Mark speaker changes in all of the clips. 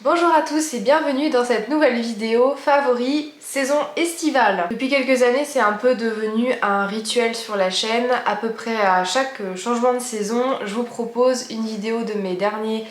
Speaker 1: Bonjour à tous et bienvenue dans cette nouvelle vidéo favori saison estivale. Depuis quelques années, c'est un peu devenu un rituel sur la chaîne. À peu près à chaque changement de saison, je vous propose une vidéo de mes derniers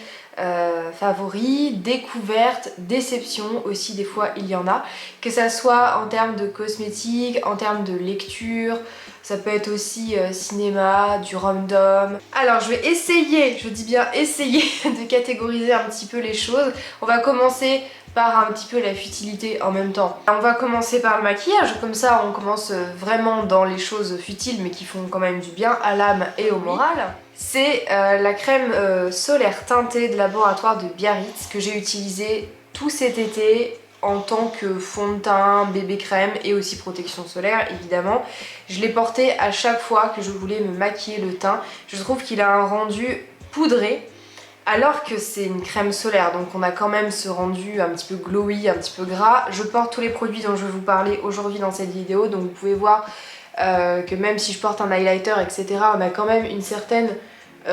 Speaker 1: favoris, découvertes, déceptions aussi, des fois il y en a. Que ça soit en termes de cosmétiques, en termes de lecture, ça peut être aussi cinéma, du random. Alors je vais essayer, je dis bien essayer, de catégoriser un petit peu les choses. On va commencer par un petit peu la futilité en même temps. On va commencer par le maquillage, comme ça on commence vraiment dans les choses futiles mais qui font quand même du bien à l'âme et au moral. C'est la crème solaire teintée de laboratoire de Biarritz que j'ai utilisée tout cet été en tant que fond de teint, bébé crème et aussi protection solaire évidemment. Je l'ai porté à chaque fois que je voulais me maquiller le teint. Je trouve qu'il a un rendu poudré alors que c'est une crème solaire, donc on a quand même ce rendu un petit peu glowy, un petit peu gras. Je porte tous les produits dont je vais vous parler aujourd'hui dans cette vidéo, donc vous pouvez voir que même si je porte un highlighter, etc., on a quand même une certaine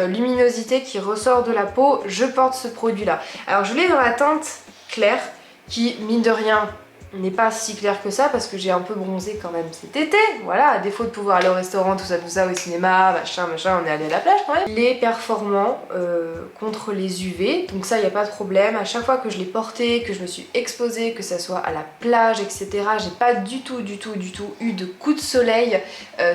Speaker 1: luminosité qui ressort de la peau. Je porte ce produit-là. Alors je l'ai dans la teinte claire, qui, mine de rien, n'est pas si clair que ça parce que j'ai un peu bronzé quand même cet été, voilà, à défaut de pouvoir aller au restaurant, tout ça, au cinéma, machin, on est allé à la plage quand même. Il est performant contre les UV, donc ça y a pas de problème. À chaque fois que je l'ai porté, que je me suis exposée, que ça soit à la plage, etc., j'ai pas du tout eu de coup de soleil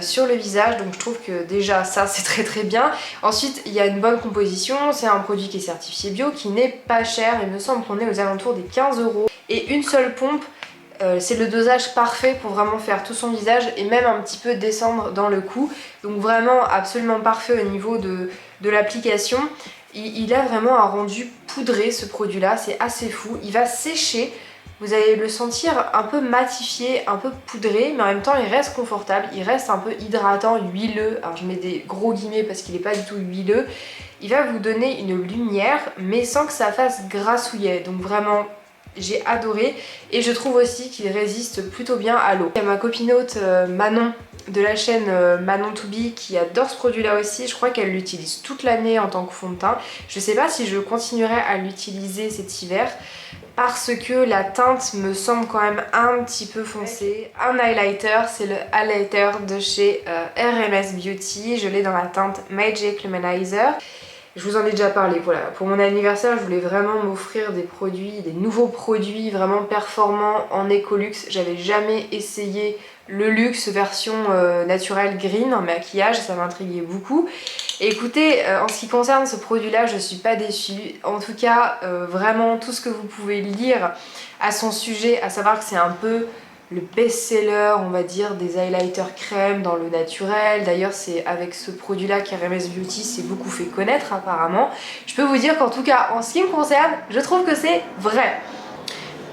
Speaker 1: sur le visage, donc je trouve que déjà ça c'est très bien. Ensuite il y a une bonne composition, c'est un produit qui est certifié bio, qui n'est pas cher, il me semble qu'on est aux alentours des 15 € et une seule pompe. C'est le dosage parfait pour vraiment faire tout son visage et même un petit peu descendre dans le cou. Donc vraiment absolument parfait au niveau de l'application. Il a vraiment un rendu poudré ce produit là, c'est assez fou. Il va sécher, vous allez le sentir un peu matifié, un peu poudré, mais en même temps il reste confortable, il reste un peu hydratant, huileux. Alors je mets des gros guillemets parce qu'il n'est pas du tout huileux. Il va vous donner une lumière mais sans que ça fasse grassouillet, donc vraiment j'ai adoré et je trouve aussi qu'il résiste plutôt bien à l'eau. Il y a ma copinote Manon de la chaîne Manon To Be qui adore ce produit là aussi, je crois qu'elle l'utilise toute l'année en tant que fond de teint. Je sais pas si je continuerai à l'utiliser cet hiver parce que la teinte me semble quand même un petit peu foncée. Un highlighter, c'est le highlighter de chez RMS Beauty, je l'ai dans la teinte Magic Luminizer. Je vous en ai déjà parlé, voilà. Pour mon anniversaire, je voulais vraiment m'offrir des produits, des nouveaux produits vraiment performants en Ecolux. J'avais jamais essayé le luxe version naturelle green en maquillage, ça m'intriguait beaucoup. Et écoutez, en ce qui concerne ce produit-là, je suis pas déçue. En tout cas, vraiment tout ce que vous pouvez lire à son sujet, à savoir que c'est un peu le best-seller, on va dire, des highlighters crème dans le naturel. D'ailleurs, c'est avec ce produit-là qu'RMS Beauty s'est beaucoup fait connaître apparemment. Je peux vous dire qu'en tout cas, en ce qui me concerne, je trouve que c'est vrai.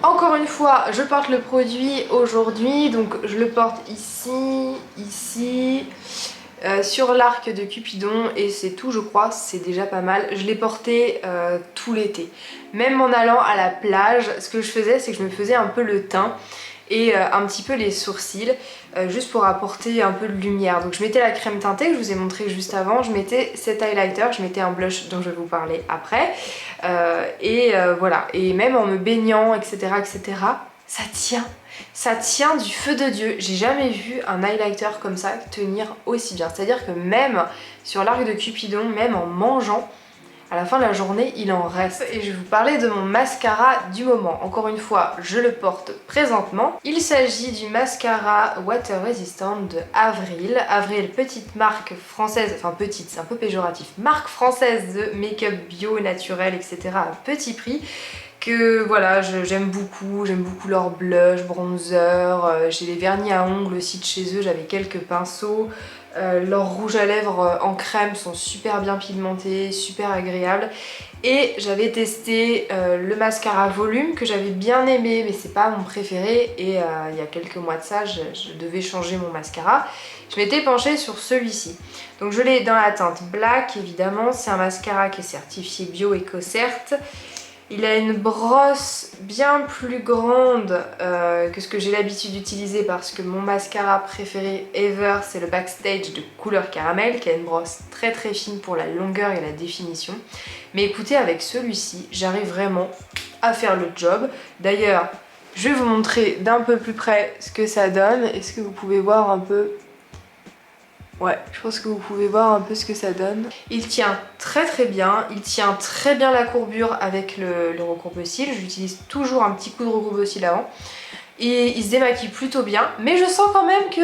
Speaker 1: Encore une fois, je porte le produit aujourd'hui, donc je le porte ici, sur l'arc de Cupidon et c'est tout, je crois, c'est déjà pas mal. Je l'ai porté tout l'été. Même en allant à la plage, ce que je faisais, c'est que je me faisais un peu le teint et un petit peu les sourcils juste pour apporter un peu de lumière. Donc je mettais la crème teintée que je vous ai montré juste avant, je mettais cet highlighter, je mettais un blush dont je vais vous parler après voilà, et même en me baignant, etc., ça tient du feu de Dieu. J'ai jamais vu un highlighter comme ça tenir aussi bien, c'est à dire que même sur l'arc de Cupidon, même en mangeant, à la fin de la journée, il en reste. Et je vais vous parler de mon mascara du moment. Encore une fois, je le porte présentement. Il s'agit du mascara Water Resistant de Avril. Avril, petite marque française, enfin petite, c'est un peu péjoratif, marque française de make-up bio, naturel, etc. à petit prix. Que voilà, j'aime beaucoup leur blush, bronzer, j'ai les vernis à ongles aussi de chez eux, j'avais quelques pinceaux. Leurs rouges à lèvres en crème sont super bien pigmentés, super agréables. Et j'avais testé le mascara volume que j'avais bien aimé, mais c'est pas mon préféré. Et il y a quelques mois de ça, je devais changer mon mascara. Je m'étais penchée sur celui-ci. Donc je l'ai dans la teinte black évidemment, c'est un mascara qui est certifié bio EcoCert. Il a une brosse bien plus grande que ce que j'ai l'habitude d'utiliser parce que mon mascara préféré ever c'est le Backstage de couleur caramel qui a une brosse très fine pour la longueur et la définition. Mais écoutez, avec celui-ci j'arrive vraiment à faire le job. D'ailleurs, je vais vous montrer d'un peu plus près ce que ça donne. Est-ce que vous pouvez voir un peu? Ouais, je pense que vous pouvez voir un peu ce que ça donne. Il tient très très bien, il tient très bien la courbure avec le recourbe-cils. J'utilise toujours un petit coup de recourbe-cils avant. Et il se démaquille plutôt bien, mais je sens quand même que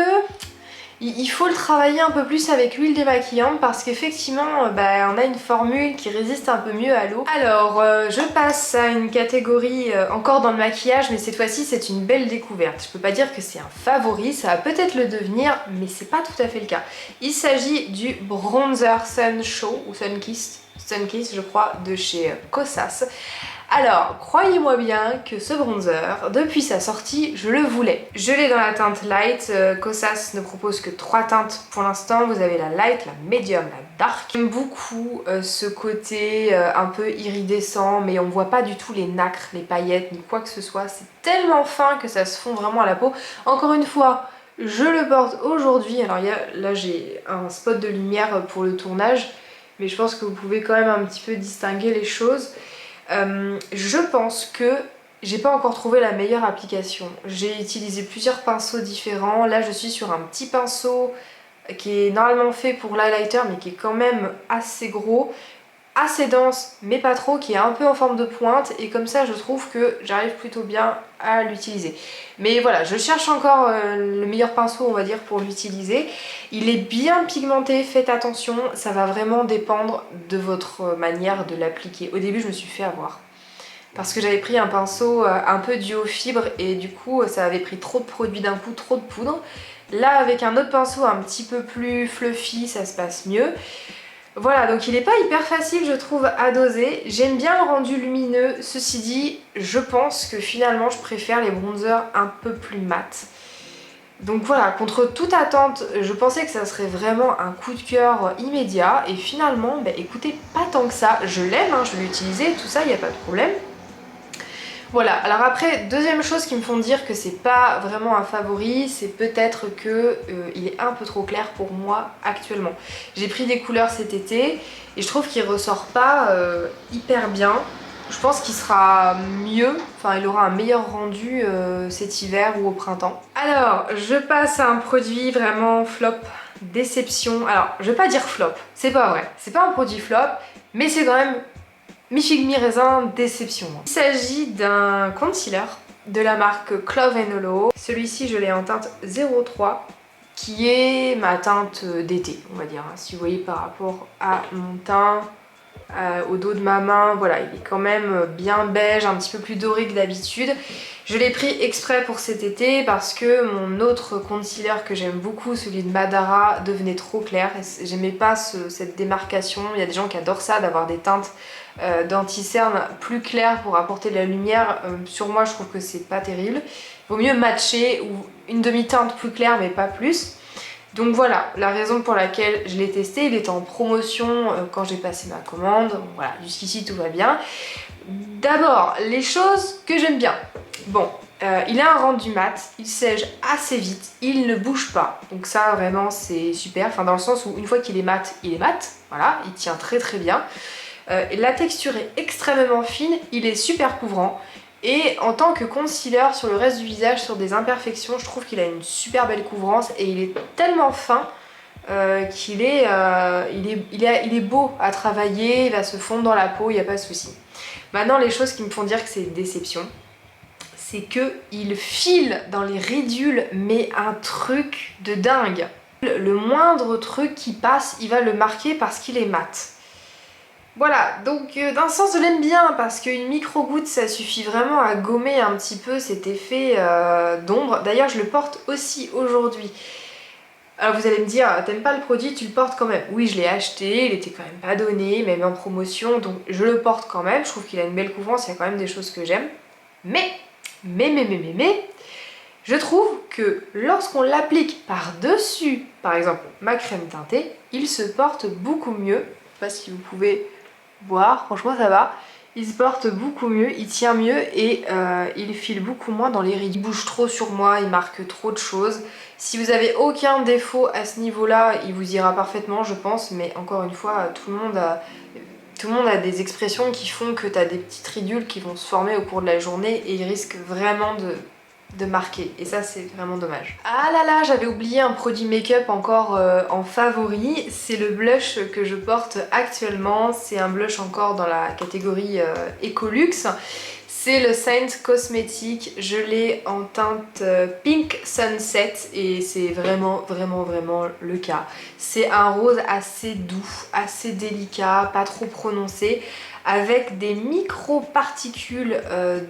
Speaker 1: il faut le travailler un peu plus avec l'huile démaquillante parce qu'effectivement on a une formule qui résiste un peu mieux à l'eau. Alors je passe à une catégorie encore dans le maquillage, mais cette fois-ci c'est une belle découverte. Je peux pas dire que c'est un favori, ça va peut-être le devenir, mais c'est pas tout à fait le cas. Il s'agit du bronzer Sun Show ou Sunkiss je crois, de chez Kosas. Alors, croyez-moi bien que ce bronzer, depuis sa sortie, je le voulais. Je l'ai dans la teinte light, Kosas ne propose que 3 teintes pour l'instant. Vous avez la light, la medium, la dark. J'aime beaucoup ce côté un peu iridescent, mais on voit pas du tout les nacres, les paillettes, ni quoi que ce soit. C'est tellement fin que ça se fond vraiment à la peau. Encore une fois, je le porte aujourd'hui. Alors là j'ai un spot de lumière pour le tournage, mais je pense que vous pouvez quand même un petit peu distinguer les choses. Je pense que j'ai pas encore trouvé la meilleure application. J'ai utilisé plusieurs pinceaux différents. Là je suis sur un petit pinceau qui est normalement fait pour l'highlighter mais qui est quand même assez gros, assez dense mais pas trop, qui est un peu en forme de pointe, et comme ça je trouve que j'arrive plutôt bien à l'utiliser. Mais voilà, je cherche encore le meilleur pinceau on va dire pour l'utiliser. Il est bien pigmenté, faites attention, ça va vraiment dépendre de votre manière de l'appliquer. Au début je me suis fait avoir parce que j'avais pris un pinceau un peu duo fibre et du coup ça avait pris trop de produits d'un coup, trop de poudre. Là avec un autre pinceau un petit peu plus fluffy ça se passe mieux. Voilà, donc il n'est pas hyper facile je trouve à doser. J'aime bien le rendu lumineux, ceci dit je pense que finalement je préfère les bronzers un peu plus mat. Donc voilà, contre toute attente, je pensais que ça serait vraiment un coup de cœur immédiat et finalement, écoutez, pas tant que ça. Je l'aime, je vais l'utiliser, tout ça, il n'y a pas de problème. Voilà, alors après, deuxième chose qui me font dire que c'est pas vraiment un favori, c'est peut-être que il est un peu trop clair pour moi actuellement. J'ai pris des couleurs cet été et je trouve qu'il ressort pas hyper bien. Je pense qu'il sera mieux, enfin il aura un meilleur rendu cet hiver ou au printemps. Alors, je passe à un produit vraiment flop, déception. Alors, je vais pas dire flop, c'est pas vrai. C'est pas un produit flop, mais c'est quand même Mi Figue Mi Raisin déception. Il s'agit d'un concealer de la marque Clove & Holo. Celui-ci, je l'ai en teinte 03, qui est ma teinte d'été, on va dire. Si vous voyez par rapport à mon teint, au dos de ma main, voilà, il est quand même bien beige, un petit peu plus doré que d'habitude. Je l'ai pris exprès pour cet été parce que mon autre concealer que j'aime beaucoup, celui de Madara, devenait trop clair. J'aimais pas cette démarcation. Il y a des gens qui adorent ça, d'avoir des teintes d'anti-cerne plus claires pour apporter de la lumière. Sur moi, je trouve que c'est pas terrible. Il vaut mieux matcher ou une demi-teinte plus claire mais pas plus. Donc voilà, la raison pour laquelle je l'ai testé, il était en promotion quand j'ai passé ma commande. Donc voilà, jusqu'ici tout va bien. D'abord, les choses que j'aime bien. Bon, il a un rendu mat, il sèche assez vite, il ne bouge pas. Donc ça vraiment c'est super, enfin dans le sens où une fois qu'il est mat, il est mat. Voilà, il tient très très bien. La texture est extrêmement fine, il est super couvrant. Et en tant que concealer sur le reste du visage, sur des imperfections, je trouve qu'il a une super belle couvrance et il est tellement fin qu'il est, il est beau à travailler, il va se fondre dans la peau, il n'y a pas de souci. Maintenant, les choses qui me font dire que c'est une déception, c'est qu'il file dans les ridules, mais un truc de dingue. Le moindre truc qui passe, il va le marquer parce qu'il est mat. Voilà, donc d'un sens je l'aime bien parce qu'une micro-goutte ça suffit vraiment à gommer un petit peu cet effet d'ombre. D'ailleurs je le porte aussi aujourd'hui. Alors vous allez me dire, t'aimes pas le produit, tu le portes quand même. Oui, je l'ai acheté, il était quand même pas donné, même en promotion, donc je le porte quand même. Je trouve qu'il a une belle couvrance, il y a quand même des choses que j'aime. Mais, je trouve que lorsqu'on l'applique par-dessus, par exemple ma crème teintée, il se porte beaucoup mieux. Je sais pas si vous pouvez voir, franchement ça va, il se porte beaucoup mieux, il tient mieux et il file beaucoup moins dans les rides. Il bouge trop sur moi, il marque trop de choses. Si vous avez aucun défaut à ce niveau là, il vous ira parfaitement je pense, mais encore une fois tout le monde Tout le monde a des expressions qui font que t'as des petites ridules qui vont se former au cours de la journée et ils risquent vraiment de marquer. Et ça, c'est vraiment dommage. Ah là là, j'avais oublié un produit make-up encore en favori. C'est le blush que je porte actuellement. C'est un blush encore dans la catégorie Ecolux. C'est le Saint Cosmetics, je l'ai en teinte Pink Sunset et c'est vraiment le cas. C'est un rose assez doux, assez délicat, pas trop prononcé, avec des micro-particules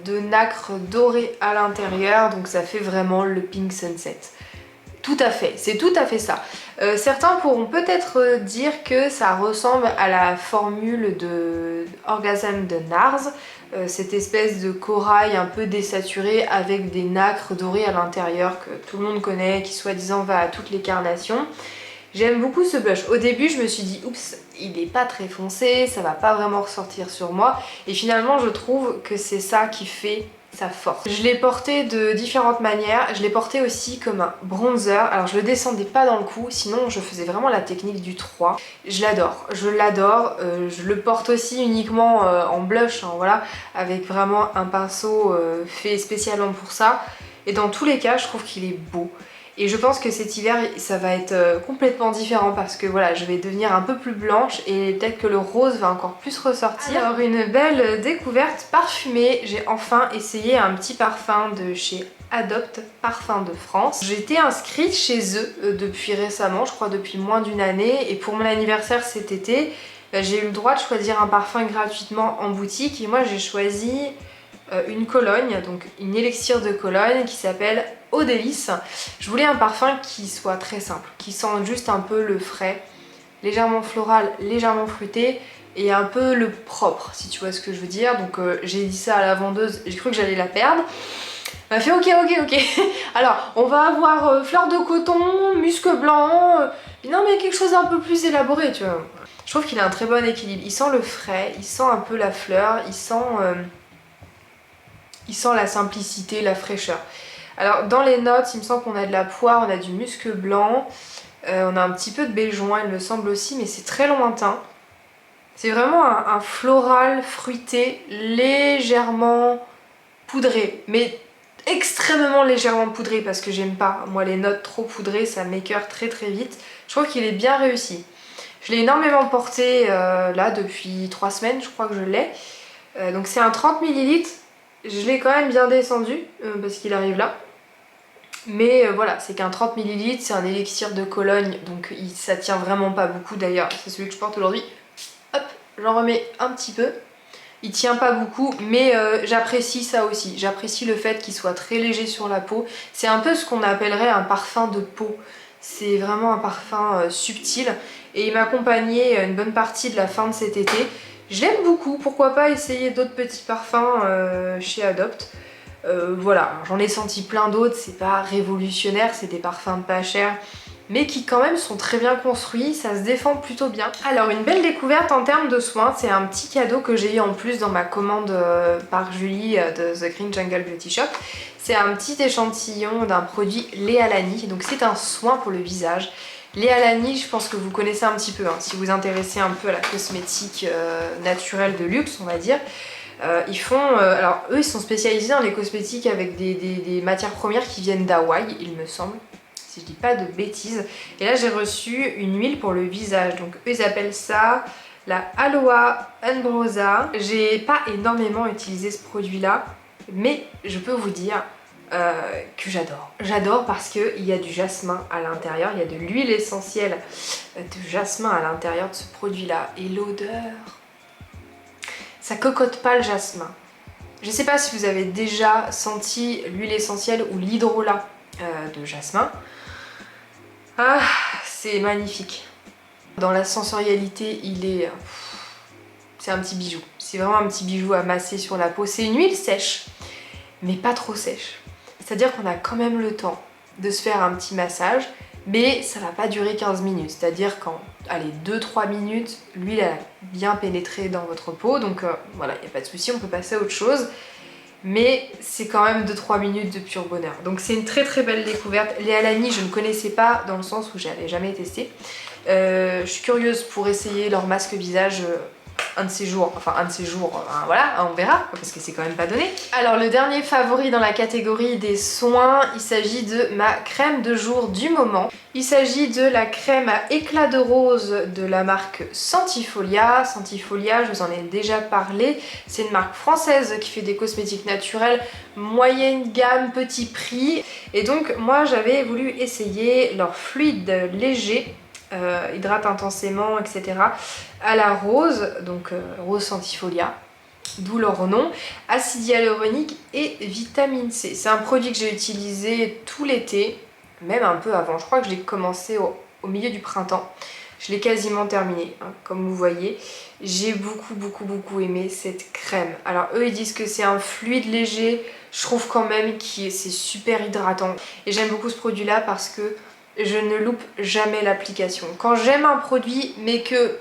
Speaker 1: de nacre dorée à l'intérieur, donc ça fait vraiment le Pink Sunset. Tout à fait, c'est tout à fait ça. Certains pourront peut-être dire que ça ressemble à la formule de Orgasm de NARS, cette espèce de corail un peu désaturé avec des nacres dorées à l'intérieur que tout le monde connaît, qui soi-disant va à toutes les carnations. J'aime beaucoup ce blush. Au début, je me suis dit, oups, il est pas très foncé, ça va pas vraiment ressortir sur moi. Et finalement, je trouve que c'est ça qui fait sa force. Je l'ai porté de différentes manières. Je l'ai porté aussi comme un bronzer. Alors, je le descendais pas dans le cou, sinon je faisais vraiment la technique du 3. Je l'adore, je l'adore. Je le porte aussi uniquement en blush, hein, voilà, avec vraiment un pinceau fait spécialement pour ça. Et dans tous les cas, je trouve qu'il est beau. Et je pense que cet hiver, ça va être complètement différent parce que voilà, je vais devenir un peu plus blanche et peut-être que le rose va encore plus ressortir. Alors une belle découverte parfumée, j'ai enfin essayé un petit parfum de chez Adopt, Parfum de France. J'étais inscrite chez eux depuis récemment, je crois depuis moins d'une année, et pour mon anniversaire cet été, j'ai eu le droit de choisir un parfum gratuitement en boutique et moi j'ai choisi une Cologne, donc une élixir de Cologne qui s'appelle Eau délice. Je voulais un parfum qui soit très simple, qui sente juste un peu le frais, légèrement floral, légèrement fruité et un peu le propre, si tu vois ce que je veux dire. Donc j'ai dit ça à la vendeuse, j'ai cru que j'allais la perdre. Elle m'a fait ok. Alors on va avoir fleur de coton, musc blanc, non mais quelque chose un peu plus élaboré, tu vois. Je trouve qu'il a un très bon équilibre. Il sent le frais, il sent un peu la fleur, il sent la simplicité, la fraîcheur. Alors dans les notes, il me semble qu'on a de la poire, on a du musc blanc, on a un petit peu de baie joint, il me semble aussi, mais c'est très lointain. C'est vraiment un floral fruité, légèrement poudré, mais extrêmement légèrement poudré parce que j'aime pas. Moi les notes trop poudrées, ça m'écœure très vite. Je trouve qu'il est bien réussi. Je l'ai énormément porté là depuis 3 semaines, je crois que je l'ai. Donc c'est un 30 ml. Je l'ai quand même bien descendu parce qu'il arrive là. Mais voilà, c'est qu'un 30 ml, c'est un élixir de Cologne, donc ça tient vraiment pas beaucoup d'ailleurs. C'est celui que je porte aujourd'hui. Hop, j'en remets un petit peu. Il tient pas beaucoup, mais j'apprécie ça aussi. J'apprécie le fait qu'il soit très léger sur la peau. C'est un peu ce qu'on appellerait un parfum de peau. C'est vraiment un parfum subtil. Et il m'accompagnait une bonne partie de la fin de cet été. Je l'aime beaucoup, pourquoi pas essayer d'autres petits parfums chez Adopt. Voilà, j'en ai senti plein d'autres, c'est pas révolutionnaire, c'est des parfums pas chers, mais qui quand même sont très bien construits, ça se défend plutôt bien. Alors une belle découverte en termes de soins, c'est un petit cadeau que j'ai eu en plus dans ma commande par Julie de The Green Jungle Beauty Shop. C'est un petit échantillon d'un produit Léa Lani, donc c'est un soin pour le visage. Léa Lani, je pense que vous connaissez un petit peu, hein, si vous vous intéressez un peu à la cosmétique naturelle de luxe, on va dire. Ils font, alors eux ils sont spécialisés dans les cosmétiques avec des matières premières qui viennent d'Hawaï, il me semble, si je dis pas de bêtises. Et là j'ai reçu une huile pour le visage, donc eux ils appellent ça la Aloe Ambrosa. J'ai pas énormément utilisé ce produit là, mais je peux vous dire que j'adore. J'adore parce qu'il y a du jasmin à l'intérieur, il y a de l'huile essentielle de jasmin à l'intérieur de ce produit là. Et l'odeur, ça cocotte pas le jasmin. Je sais pas si vous avez déjà senti l'huile essentielle ou l'hydrolat de jasmin. Ah, c'est magnifique. Dans la sensorialité, c'est un petit bijou. C'est vraiment un petit bijou à masser sur la peau. C'est une huile sèche, mais pas trop sèche. C'est-à-dire qu'on a quand même le temps de se faire un petit massage, mais ça va pas durer 15 minutes. C'est-à-dire qu'en 2-3 minutes, l'huile a bien pénétré dans votre peau, donc voilà, il n'y a pas de souci, on peut passer à autre chose. Mais c'est quand même 2-3 minutes de pur bonheur. Donc c'est une très belle découverte. Léa Lani, je ne connaissais pas dans le sens où j'avais jamais testé. Je suis curieuse pour essayer leur masque visage un de ces jours, voilà, on verra, parce que c'est quand même pas donné. Alors le dernier favori dans la catégorie des soins, il s'agit de ma crème de jour du moment. Il s'agit de la crème à éclat de rose de la marque Sentifolia. Sentifolia, je vous en ai déjà parlé, c'est une marque française qui fait des cosmétiques naturels, moyenne gamme, petit prix. Et donc moi j'avais voulu essayer leur fluide léger, hydrate intensément, etc. à la rose, donc rose Sentifolia, d'où leur nom, acide hyaluronique et vitamine C. C'est un produit que j'ai utilisé tout l'été, même un peu avant. Je crois que je l'ai commencé au milieu du printemps. Je l'ai quasiment terminé, hein, comme vous voyez. J'ai beaucoup aimé cette crème. Alors eux ils disent que c'est un fluide léger, je trouve quand même que c'est super hydratant. Et j'aime beaucoup ce produit là parce que je ne loupe jamais l'application. Quand j'aime un produit mais que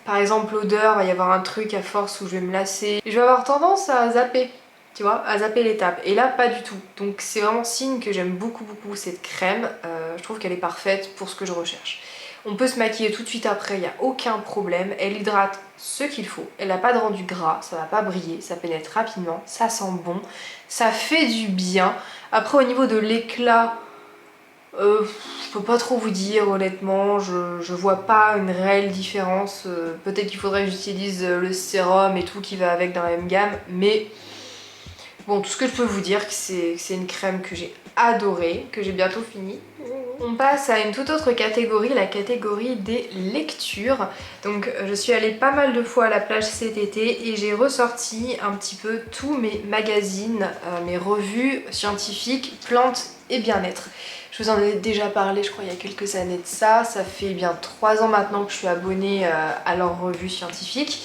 Speaker 1: par exemple l'odeur, va y avoir un truc à force où je vais me lasser, je vais avoir tendance à zapper, tu vois, à zapper l'étape. Et là pas du tout. Donc c'est vraiment signe que j'aime beaucoup cette crème. Je trouve qu'elle est parfaite pour ce que je recherche. On peut se maquiller tout de suite après, il n'y a aucun problème. Elle hydrate ce qu'il faut. Elle n'a pas de rendu gras, ça va pas briller, ça pénètre rapidement, ça sent bon, ça fait du bien. Après au niveau de l'éclat, je peux pas trop vous dire honnêtement, je vois pas une réelle différence. Peut-être qu'il faudrait que j'utilise le sérum et tout qui va avec dans la même gamme, mais bon, tout ce que je peux vous dire, c'est une crème que j'ai adorée, que j'ai bientôt fini. On passe à une toute autre catégorie, la catégorie des lectures. Donc je suis allée pas mal de fois à la plage cet été et j'ai ressorti un petit peu tous mes magazines, mes revues scientifiques, plantes et bien-être. Je vous en ai déjà parlé, je crois, il y a quelques années de ça. Ça fait bien 3 ans maintenant que je suis abonnée à leurs revues scientifiques.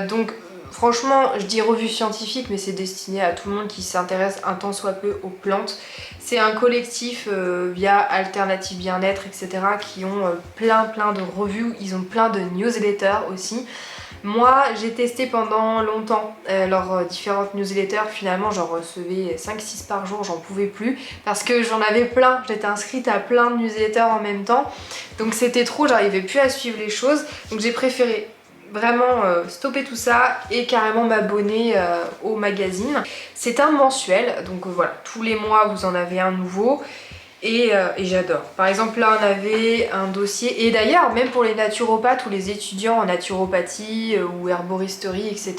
Speaker 1: Donc franchement, je dis revue scientifique, mais c'est destiné à tout le monde qui s'intéresse un tant soit peu aux plantes. C'est un collectif via Alternative Bien-être, etc. qui ont plein de revues, ils ont plein de newsletters aussi. Moi, j'ai testé pendant longtemps leurs différentes newsletters. Finalement, j'en recevais 5-6 par jour, j'en pouvais plus parce que j'en avais plein. J'étais inscrite à plein de newsletters en même temps. Donc c'était trop, j'arrivais plus à suivre les choses. Donc j'ai préféré vraiment stopper tout ça et carrément m'abonner au magazine. C'est un mensuel, donc voilà, tous les mois vous en avez un nouveau. Et j'adore. Par exemple là on avait un dossier, et d'ailleurs même pour les naturopathes ou les étudiants en naturopathie ou herboristerie, etc.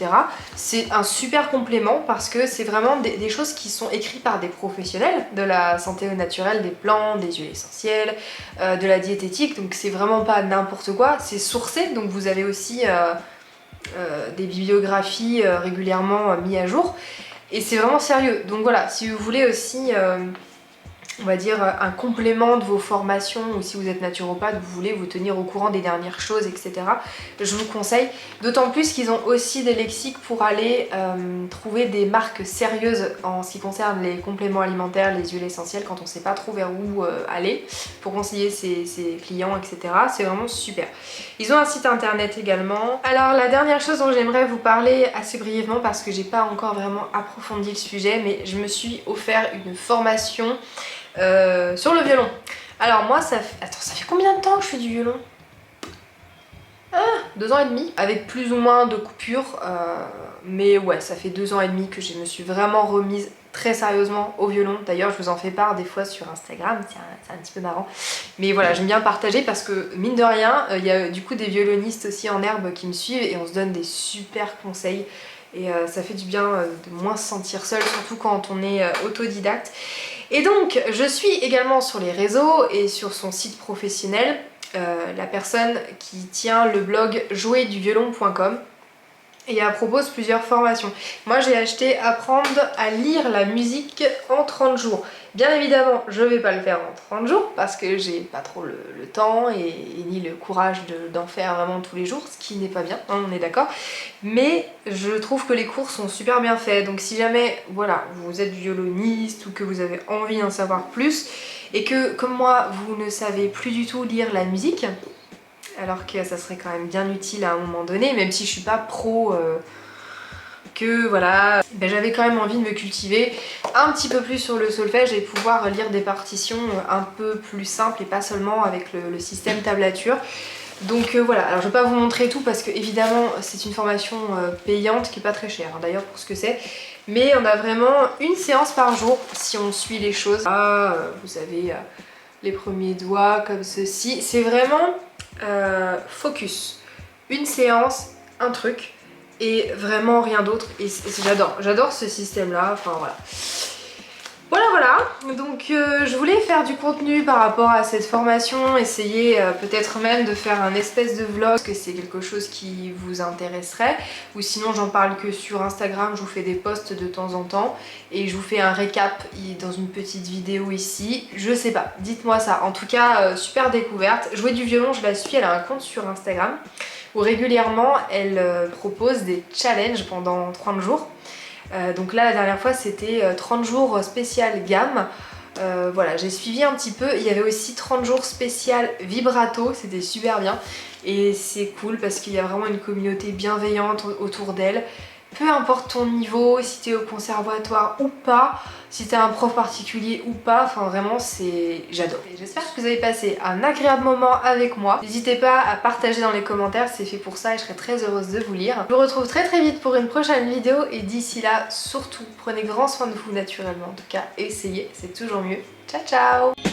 Speaker 1: c'est un super complément parce que c'est vraiment des choses qui sont écrites par des professionnels de la santé au naturel, des plantes, des huiles essentielles, de la diététique, donc c'est vraiment pas n'importe quoi, c'est sourcé, donc vous avez aussi des bibliographies régulièrement mises à jour et c'est vraiment sérieux. Donc voilà, si vous voulez aussi on va dire un complément de vos formations, ou si vous êtes naturopathe, vous voulez vous tenir au courant des dernières choses, etc. Je vous conseille, d'autant plus qu'ils ont aussi des lexiques pour aller trouver des marques sérieuses en ce qui concerne les compléments alimentaires, les huiles essentielles, quand on ne sait pas trop vers où aller pour conseiller ses clients, etc. C'est vraiment super. Ils ont un site internet également. Alors la dernière chose dont j'aimerais vous parler assez brièvement, parce que j'ai pas encore vraiment approfondi le sujet, mais je me suis offert une formation sur le violon. Alors moi ça fait combien de temps que je fais du violon? 2 ans et demi, avec plus ou moins de coupures, mais ouais, ça fait 2 ans et demi que je me suis vraiment remise très sérieusement au violon. D'ailleurs je vous en fais part des fois sur Instagram, c'est un petit peu marrant, mais voilà, j'aime bien partager parce que mine de rien il y a du coup des violonistes aussi en herbe qui me suivent et on se donne des super conseils. Et ça fait du bien de moins se sentir seul, surtout quand on est autodidacte. Et donc, je suis également sur les réseaux et sur son site professionnel, la personne qui tient le blog jouerduviolon.com, et elle propose plusieurs formations. Moi j'ai acheté apprendre à lire la musique en 30 jours. Bien évidemment je vais pas le faire en 30 jours parce que j'ai pas trop le temps et ni le courage d'en faire vraiment tous les jours, ce qui n'est pas bien, hein, on est d'accord. Mais je trouve que les cours sont super bien faits, donc si jamais voilà, vous êtes violoniste ou que vous avez envie d'en savoir plus et que comme moi vous ne savez plus du tout lire la musique, alors que ça serait quand même bien utile à un moment donné, même si je suis pas pro, que voilà, ben j'avais quand même envie de me cultiver un petit peu plus sur le solfège et pouvoir lire des partitions un peu plus simples et pas seulement avec le système tablature. Donc voilà, alors je vais pas vous montrer tout parce que évidemment c'est une formation payante qui est pas très chère hein, d'ailleurs pour ce que c'est. Mais on a vraiment une séance par jour si on suit les choses. Ah, vous avez les premiers doigts comme ceci. C'est vraiment focus. Une séance, un truc et vraiment rien d'autre. Et j'adore ce système là, enfin voilà. Voilà, donc je voulais faire du contenu par rapport à cette formation, essayer peut-être même de faire un espèce de vlog, parce que c'est quelque chose qui vous intéresserait, ou sinon j'en parle que sur Instagram, je vous fais des posts de temps en temps, et je vous fais un récap dans une petite vidéo ici, je sais pas, dites-moi ça. En tout cas, super découverte. Jouer du violon, je la suis, elle a un compte sur Instagram, où régulièrement elle propose des challenges pendant 30 jours. Donc là la dernière fois c'était 30 jours spécial gamme. Voilà, j'ai suivi un petit peu. Il y avait aussi 30 jours spécial vibrato, c'était super bien. Et c'est cool parce qu'il y a vraiment une communauté bienveillante autour d'elle. Peu importe ton niveau, si t'es au conservatoire ou pas, si t'es un prof particulier ou pas, enfin vraiment j'adore. J'espère que vous avez passé un agréable moment avec moi. N'hésitez pas à partager dans les commentaires, c'est fait pour ça et je serai très heureuse de vous lire. Je vous retrouve très vite pour une prochaine vidéo et d'ici là, surtout, prenez grand soin de vous naturellement. En tout cas, essayez, c'est toujours mieux. Ciao ciao!